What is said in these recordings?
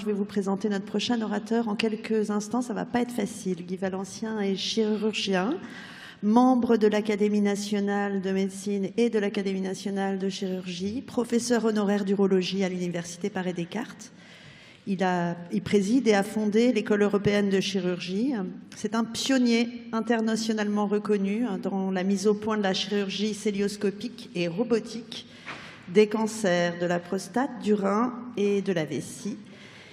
Je vais vous présenter notre prochain orateur en quelques instants. Ça ne va pas être facile. Guy Valencien est chirurgien, membre de l'Académie nationale de médecine et de l'Académie nationale de chirurgie, professeur honoraire d'urologie à l'Université Paris-Descartes. Il préside et a fondé l'École européenne de chirurgie. C'est un pionnier internationalement reconnu dans la mise au point de la chirurgie cœlioscopique et robotique des cancers de la prostate, du rein et de la vessie.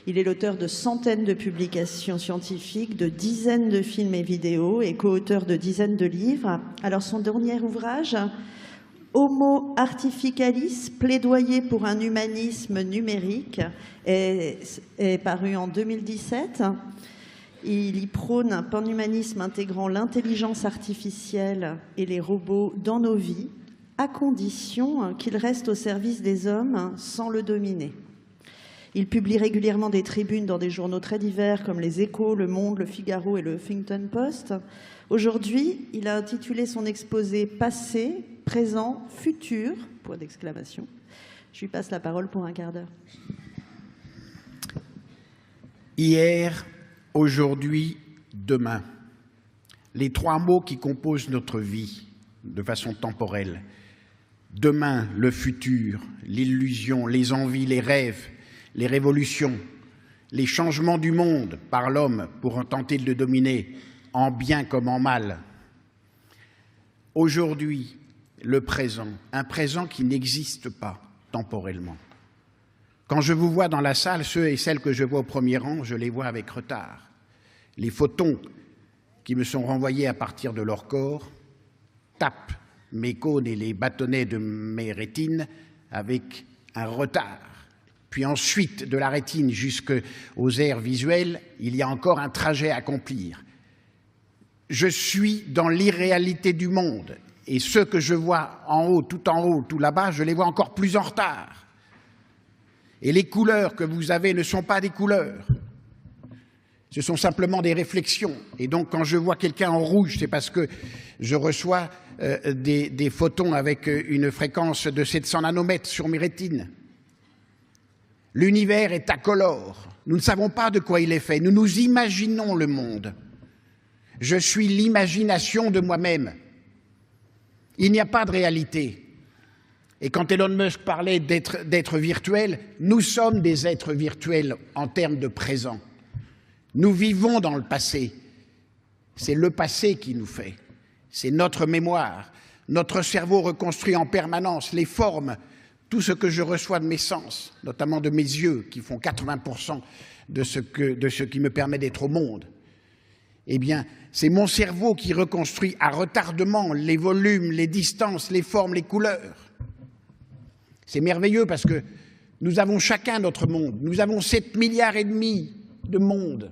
Il est l'auteur de centaines de publications scientifiques, de dizaines de films et vidéos et co-auteur de dizaines de livres. Alors son dernier ouvrage, Homo Artificalis, plaidoyer pour un humanisme numérique, est paru en 2017. Il y prône un panhumanisme intégrant l'intelligence artificielle et les robots dans nos vies, à condition qu'ils restent au service des hommes sans le dominer. Il publie régulièrement des tribunes dans des journaux très divers comme Les Échos, Le Monde, Le Figaro et le Huffington Post. Aujourd'hui, il a intitulé son exposé « Passé, présent, futur », point d'exclamation. Je lui passe la parole pour un quart d'heure. Hier, aujourd'hui, demain. Les trois mots qui composent notre vie de façon temporelle. Demain, le futur, l'illusion, les envies, les rêves, les révolutions, les changements du monde par l'homme pour tenter de le dominer, en bien comme en mal. Aujourd'hui, le présent, un présent qui n'existe pas temporellement. Quand je vous vois dans la salle, ceux et celles que je vois au premier rang, je les vois avec retard. Les photons qui me sont renvoyés à partir de leur corps tapent mes cônes et les bâtonnets de mes rétines avec un retard. Puis ensuite, de la rétine jusqu'aux aires visuelles, il y a encore un trajet à accomplir. Je suis dans l'irréalité du monde. Et ceux que je vois en haut, tout là-bas, je les vois encore plus en retard. Et les couleurs que vous avez ne sont pas des couleurs. Ce sont simplement des réflexions. Et donc, quand je vois quelqu'un en rouge, c'est parce que je reçois des photons avec une fréquence de 700 nanomètres sur mes rétines. L'univers est incolore. Nous ne savons pas de quoi il est fait. Nous nous imaginons le monde. Je suis l'imagination de moi-même. Il n'y a pas de réalité. Et quand Elon Musk parlait d'être virtuel, nous sommes des êtres virtuels en termes de présent. Nous vivons dans le passé. C'est le passé qui nous fait. C'est notre mémoire. Notre cerveau reconstruit en permanence les formes, tout ce que je reçois de mes sens, notamment de mes yeux, qui font 80% de ce qui me permet d'être au monde. Eh bien, c'est mon cerveau qui reconstruit à retardement les volumes, les distances, les formes, les couleurs. C'est merveilleux parce que nous avons chacun notre monde. Nous avons 7,5 milliards de mondes.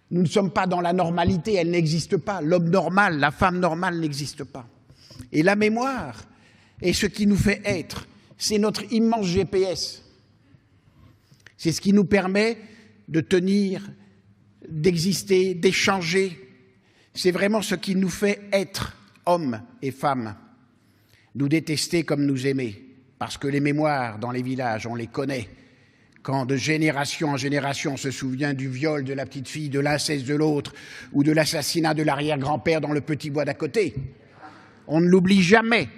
Nous ne sommes pas dans la normalité, elle n'existe pas. L'homme normal, la femme normale n'existe pas. Et la mémoire est ce qui nous fait être. C'est notre immense GPS. C'est ce qui nous permet de tenir, d'exister, d'échanger. C'est vraiment ce qui nous fait être hommes et femmes. Nous détester comme nous aimer. Parce que les mémoires dans les villages, on les connaît. Quand de génération en génération on se souvient du viol de la petite fille, de l'inceste de l'autre, ou de l'assassinat de l'arrière-grand-père dans le petit bois d'à côté. On ne l'oublie jamais.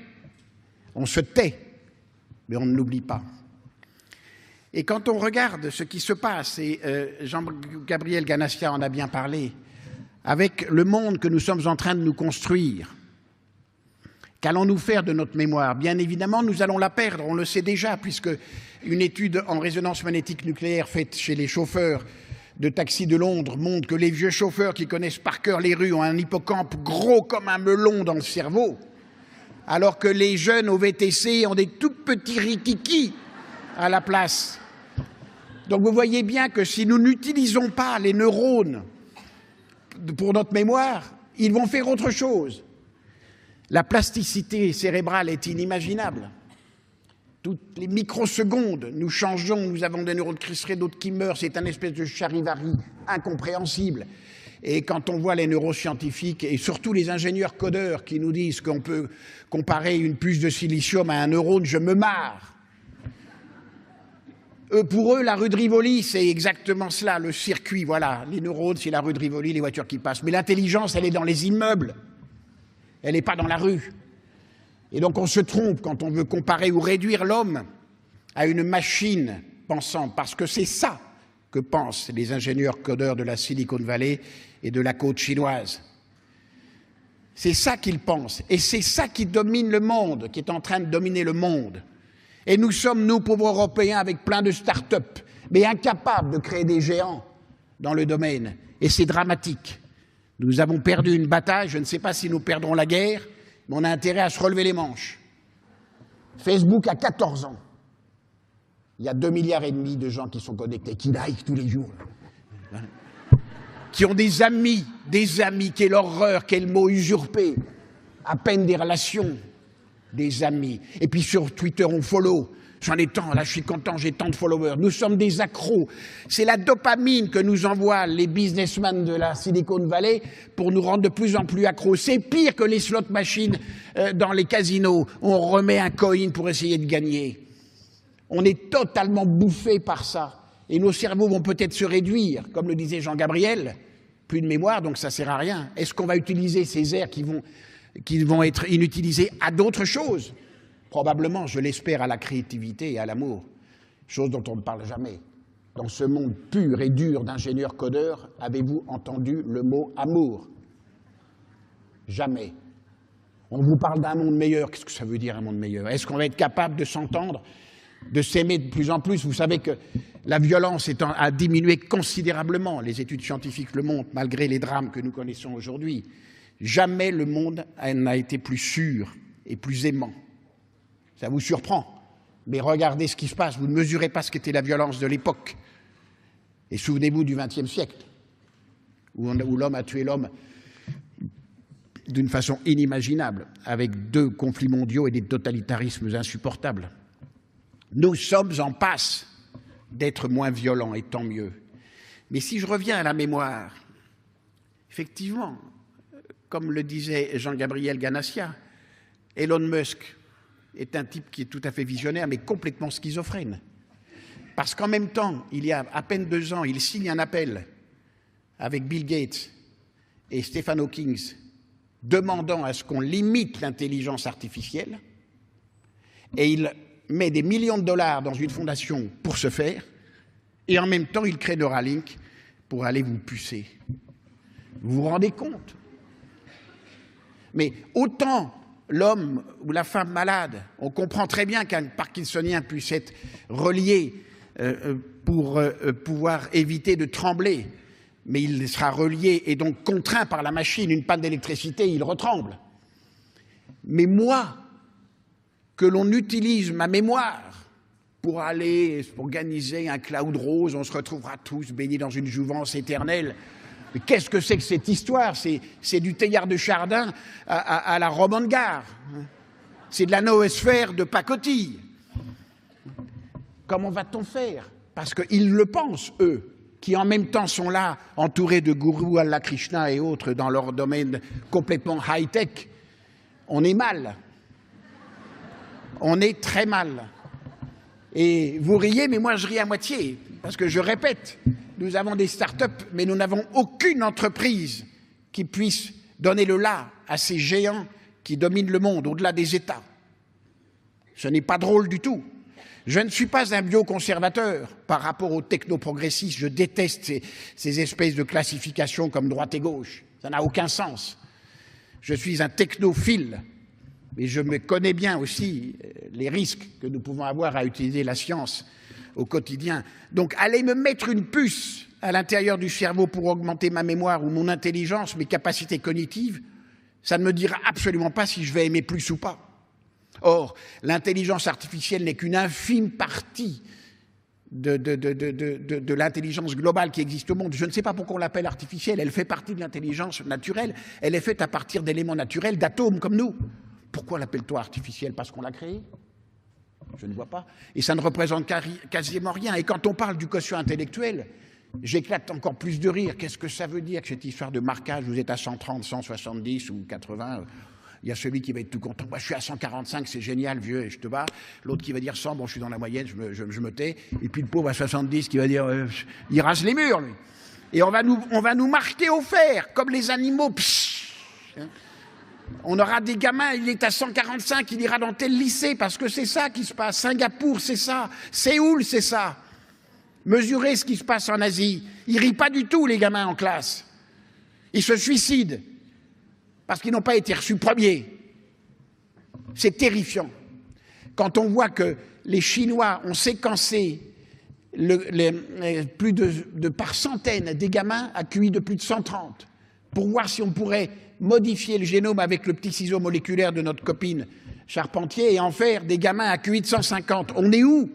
On se tait, mais on ne l'oublie pas. Et quand on regarde ce qui se passe, et Jean-Gabriel Ganassia en a bien parlé, avec le monde que nous sommes en train de nous construire, qu'allons-nous faire de notre mémoire? Bien évidemment, nous allons la perdre, on le sait déjà, puisque une étude en résonance magnétique nucléaire faite chez les chauffeurs de taxi de Londres montre que les vieux chauffeurs qui connaissent par cœur les rues ont un hippocampe gros comme un melon dans le cerveau, alors que les jeunes au VTC ont des tout petits rikikis à la place. Donc vous voyez bien que si nous n'utilisons pas les neurones pour notre mémoire, ils vont faire autre chose. La plasticité cérébrale est inimaginable. Toutes les microsecondes, nous changeons, nous avons des neurones qui seraient, d'autres qui meurent, c'est un espèce de charivari incompréhensible. Et quand on voit les neuroscientifiques et surtout les ingénieurs codeurs qui nous disent qu'on peut comparer une puce de silicium à un neurone, je me marre. Pour eux, la rue de Rivoli, c'est exactement cela, le circuit, voilà. Les neurones, c'est la rue de Rivoli, les voitures qui passent. Mais l'intelligence, elle est dans les immeubles. Elle n'est pas dans la rue. Et donc on se trompe quand on veut comparer ou réduire l'homme à une machine pensante, parce que c'est ça que pensent les ingénieurs codeurs de la Silicon Valley et de la côte chinoise. C'est ça qu'ils pensent. Et c'est ça qui domine le monde, qui est en train de dominer le monde. Et nous sommes, nous, pauvres Européens, avec plein de start-up, mais incapables de créer des géants dans le domaine. Et c'est dramatique. Nous avons perdu une bataille, je ne sais pas si nous perdrons la guerre, mais on a intérêt à se relever les manches. Facebook a 14 ans. Il y a 2,5 milliards de gens qui sont connectés, qui like tous les jours. Qui ont des amis, quelle horreur, quel mot usurpé. À peine des relations. Des amis. Et puis sur Twitter, on follow. J'en ai tant, là je suis content, j'ai tant de followers. Nous sommes des accros. C'est la dopamine que nous envoient les businessmen de la Silicon Valley pour nous rendre de plus en plus accros. C'est pire que les slot machines dans les casinos. On remet un coin pour essayer de gagner. On est totalement bouffé par ça. Et nos cerveaux vont peut-être se réduire, comme le disait Jean Gabriel. Plus de mémoire, donc ça ne sert à rien. Est-ce qu'on va utiliser ces aires qui vont être inutilisés à d'autres choses? Probablement, je l'espère, à la créativité et à l'amour, chose dont on ne parle jamais. Dans ce monde pur et dur d'ingénieurs codeurs, avez-vous entendu le mot amour? Jamais. On vous parle d'un monde meilleur. Qu'est-ce que ça veut dire un monde meilleur? Est-ce qu'on va être capable de s'entendre, de s'aimer de plus en plus? Vous savez que la violence a diminué considérablement. Les études scientifiques le montrent, malgré les drames que nous connaissons aujourd'hui. Jamais le monde n'a été plus sûr et plus aimant. Ça vous surprend, mais regardez ce qui se passe. Vous ne mesurez pas ce qu'était la violence de l'époque. Et souvenez-vous du XXe siècle, où l'homme a tué l'homme d'une façon inimaginable, avec 2 conflits mondiaux et des totalitarismes insupportables. Nous sommes en passe d'être moins violents, et tant mieux. Mais si je reviens à la mémoire, effectivement, comme le disait Jean-Gabriel Ganassia, Elon Musk est un type qui est tout à fait visionnaire, mais complètement schizophrène. Parce qu'en même temps, il y a à peine 2 ans, il signe un appel avec Bill Gates et Stephen Hawking, demandant à ce qu'on limite l'intelligence artificielle, et il met des millions de dollars dans une fondation pour ce faire, et en même temps, il crée Neuralink pour aller vous pucer. Vous vous rendez compte? Mais autant l'homme ou la femme malade, on comprend très bien qu'un parkinsonien puisse être relié pour pouvoir éviter de trembler, mais il sera relié et donc contraint par la machine, une panne d'électricité, il retremble. Mais moi, que l'on utilise ma mémoire pour aller organiser un cloud rose, on se retrouvera tous baignés dans une jouvence éternelle. Mais qu'est-ce que c'est que cette histoire? C'est du Teilhard de Chardin à la Romane Gare. C'est de la noosphère de pacotille. Comment va-t-on faire? Parce qu'ils le pensent, eux, qui en même temps sont là, entourés de gourous Allah Krishna et autres dans leur domaine complètement high-tech. On est mal. On est très mal. Et vous riez, mais moi je ris à moitié, parce que je répète, nous avons des start-up, mais nous n'avons aucune entreprise qui puisse donner le là à ces géants qui dominent le monde, au-delà des États. Ce n'est pas drôle du tout. Je ne suis pas un bioconservateur par rapport aux technoprogressistes. Je déteste ces espèces de classifications comme droite et gauche. Ça n'a aucun sens. Je suis un technophile, mais je me connais bien aussi les risques que nous pouvons avoir à utiliser la science au quotidien. Donc, aller me mettre une puce à l'intérieur du cerveau pour augmenter ma mémoire ou mon intelligence, mes capacités cognitives, ça ne me dira absolument pas si je vais aimer plus ou pas. Or, l'intelligence artificielle n'est qu'une infime partie de l'intelligence globale qui existe au monde. Je ne sais pas pourquoi on l'appelle artificielle, elle fait partie de l'intelligence naturelle, elle est faite à partir d'éléments naturels, d'atomes comme nous. Pourquoi l'appelle-t-on artificielle? Parce qu'on l'a créée? Je ne vois pas. Et ça ne représente quasiment rien. Et quand on parle du quotient intellectuel, j'éclate encore plus de rire. Qu'est-ce que ça veut dire, cette histoire de marquage? Vous êtes à 130, 170 ou 80? Il y a celui qui va être tout content. Moi, je suis à 145, c'est génial, vieux, et je te bats. L'autre qui va dire 100, bon, je suis dans la moyenne, je me tais. Et puis le pauvre à 70 qui va dire, il rase les murs, lui. Et on va nous marquer au fer, comme les animaux. Psh, hein. On aura des gamins, il est à 145, il ira dans tel lycée, parce que c'est ça qui se passe. Singapour, c'est ça. Séoul, c'est ça. Mesurez ce qui se passe en Asie. Ils rient pas du tout, les gamins en classe. Ils se suicident parce qu'ils n'ont pas été reçus premiers. C'est terrifiant. Quand on voit que les Chinois ont séquencé plus de par centaines des gamins à QI de plus de 130 pour voir si on pourrait modifier le génome avec le petit ciseau moléculaire de notre copine Charpentier et en faire des gamins à QI de 150. On est où?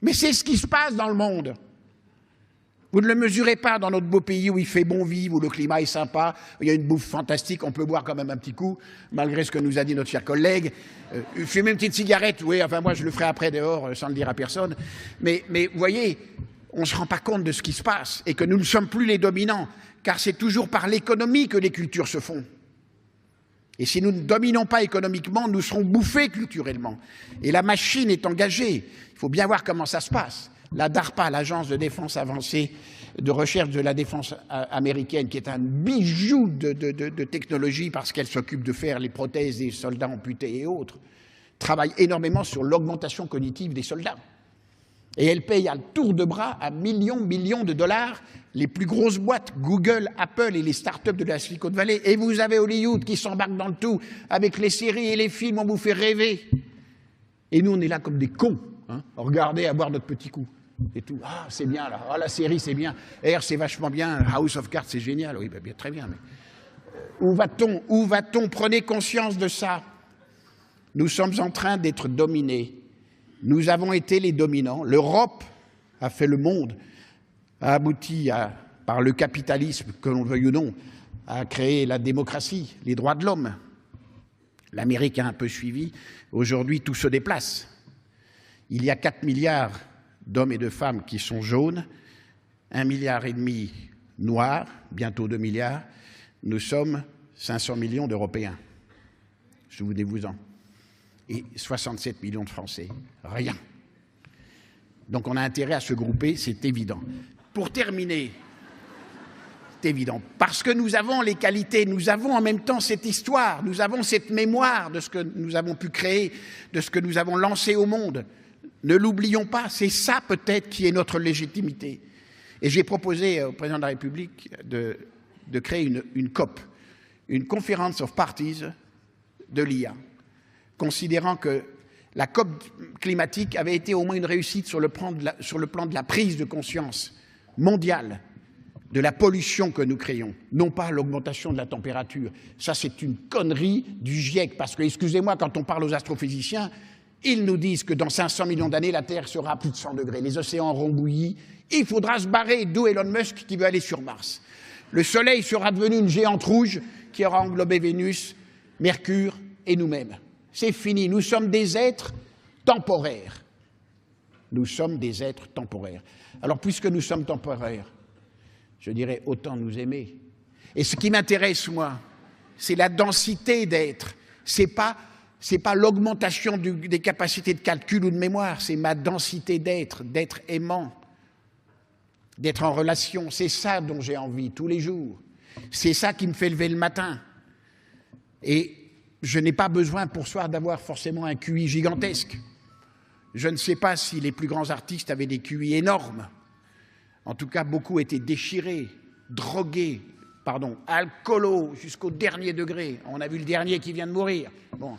Mais c'est ce qui se passe dans le monde. Vous ne le mesurez pas dans notre beau pays où il fait bon vivre, où le climat est sympa, où il y a une bouffe fantastique, on peut boire quand même un petit coup, malgré ce que nous a dit notre cher collègue. Fumer une petite cigarette, oui, enfin moi je le ferai après dehors, sans le dire à personne. Mais vous voyez, on ne se rend pas compte de ce qui se passe et que nous ne sommes plus les dominants, car c'est toujours par l'économie que les cultures se font. Et si nous ne dominons pas économiquement, nous serons bouffés culturellement. Et la machine est engagée. Il faut bien voir comment ça se passe. La DARPA, l'agence de défense avancée de recherche de la défense américaine, qui est un bijou de technologie parce qu'elle s'occupe de faire les prothèses des soldats amputés et autres, travaille énormément sur l'augmentation cognitive des soldats. Et elle paye à tour de bras à millions de dollars les plus grosses boîtes, Google, Apple et les startups de la Silicon Valley. Et vous avez Hollywood qui s'embarque dans le tout avec les séries et les films, on vous fait rêver. Et nous, on est là comme des cons, hein, regardez à boire notre petit coup. Et tout, ah c'est bien là, ah la série c'est bien, R c'est vachement bien, House of Cards c'est génial, oui, bien, très bien, mais où va-t-on? Prenez conscience de ça. Nous sommes en train d'être dominés. Nous avons été les dominants. L'Europe a fait le monde, a abouti par le capitalisme, que l'on veuille ou non, à créer la démocratie, les droits de l'homme. L'Amérique a un peu suivi. Aujourd'hui, tout se déplace. Il y a 4 milliards d'hommes et de femmes qui sont jaunes, 1,5 milliard noirs, bientôt 2 milliards. Nous sommes 500 millions d'Européens. Souvenez-vous-en. Et 67 millions de Français. Rien. Donc on a intérêt à se grouper, c'est évident. Pour terminer, c'est évident, parce que nous avons les qualités, nous avons en même temps cette histoire, nous avons cette mémoire de ce que nous avons pu créer, de ce que nous avons lancé au monde. Ne l'oublions pas, c'est ça peut-être qui est notre légitimité. Et j'ai proposé au président de la République de créer une COP, une Conference of Parties de l'IA, considérant que la COP climatique avait été au moins une réussite sur le plan de la prise de conscience mondiale de la pollution que nous créons, non pas l'augmentation de la température. Ça, c'est une connerie du GIEC, parce que, excusez-moi, quand on parle aux astrophysiciens, ils nous disent que dans 500 millions d'années, la Terre sera à plus de 100 degrés, les océans auront bouilli, il faudra se barrer, d'où Elon Musk qui veut aller sur Mars. Le Soleil sera devenu une géante rouge qui aura englobé Vénus, Mercure et nous-mêmes. C'est fini, nous sommes des êtres temporaires. Nous sommes des êtres temporaires. Alors, puisque nous sommes temporaires, je dirais autant nous aimer. Et ce qui m'intéresse, moi, c'est la densité d'être. C'est pas l'augmentation des capacités de calcul ou de mémoire, c'est ma densité d'être aimant, d'être en relation. C'est ça dont j'ai envie tous les jours. C'est ça qui me fait lever le matin. Et je n'ai pas besoin pour soi d'avoir forcément un QI gigantesque. Je ne sais pas si les plus grands artistes avaient des QI énormes. En tout cas, beaucoup étaient déchirés, drogués, alcoolos jusqu'au dernier degré. On a vu le dernier qui vient de mourir. Bon.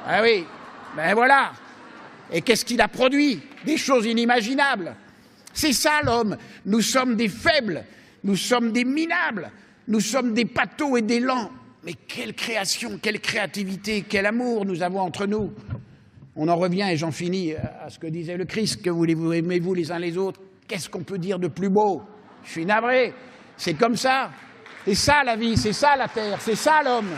Ah oui, ben voilà. Et qu'est-ce qu'il a produit? Des choses inimaginables. C'est ça l'homme. Nous sommes des faibles, nous sommes des minables, nous sommes des pâteaux et des lents. Mais quelle création, quelle créativité, quel amour nous avons entre nous. On en revient, et j'en finis, à ce que disait le Christ, que voulez-vous, aimez-vous les uns les autres. Qu'est-ce qu'on peut dire de plus beau? Je suis navré, c'est comme ça. C'est ça la vie, c'est ça la terre, c'est ça l'homme.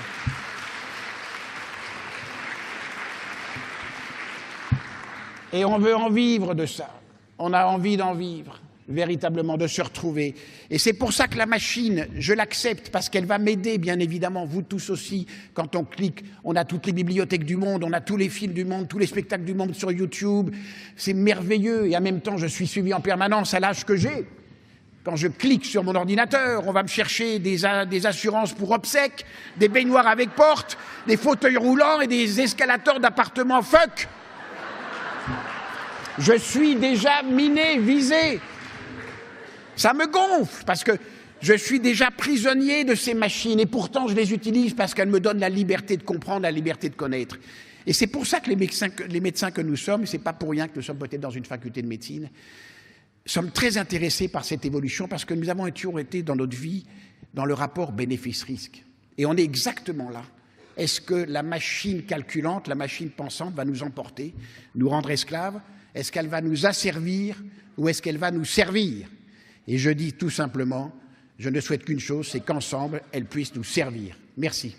Et on veut en vivre de ça. On a envie d'en vivre. véritablement de se retrouver. Et c'est pour ça que la machine, je l'accepte, parce qu'elle va m'aider, bien évidemment, vous tous aussi. Quand on clique, on a toutes les bibliothèques du monde, on a tous les films du monde, tous les spectacles du monde sur YouTube. C'est merveilleux. Et en même temps, je suis suivi en permanence à l'âge que j'ai. Quand je clique sur mon ordinateur, on va me chercher des assurances pour obsèques, des baignoires avec porte, des fauteuils roulants et des escalators d'appartements fuck. Je suis déjà miné, visé. Ça me gonfle parce que je suis déjà prisonnier de ces machines et pourtant je les utilise parce qu'elles me donnent la liberté de comprendre, la liberté de connaître. Et c'est pour ça que les médecins que nous sommes, et ce n'est pas pour rien que nous sommes peut-être dans une faculté de médecine, sommes très intéressés par cette évolution parce que nous avons toujours été dans notre vie dans le rapport bénéfice-risque. Et on est exactement là. Est-ce que la machine calculante, la machine pensante va nous emporter, nous rendre esclaves? Est-ce qu'elle va nous asservir ou est-ce qu'elle va nous servir? Et je dis tout simplement, je ne souhaite qu'une chose, c'est qu'ensemble, elle puisse nous servir. Merci.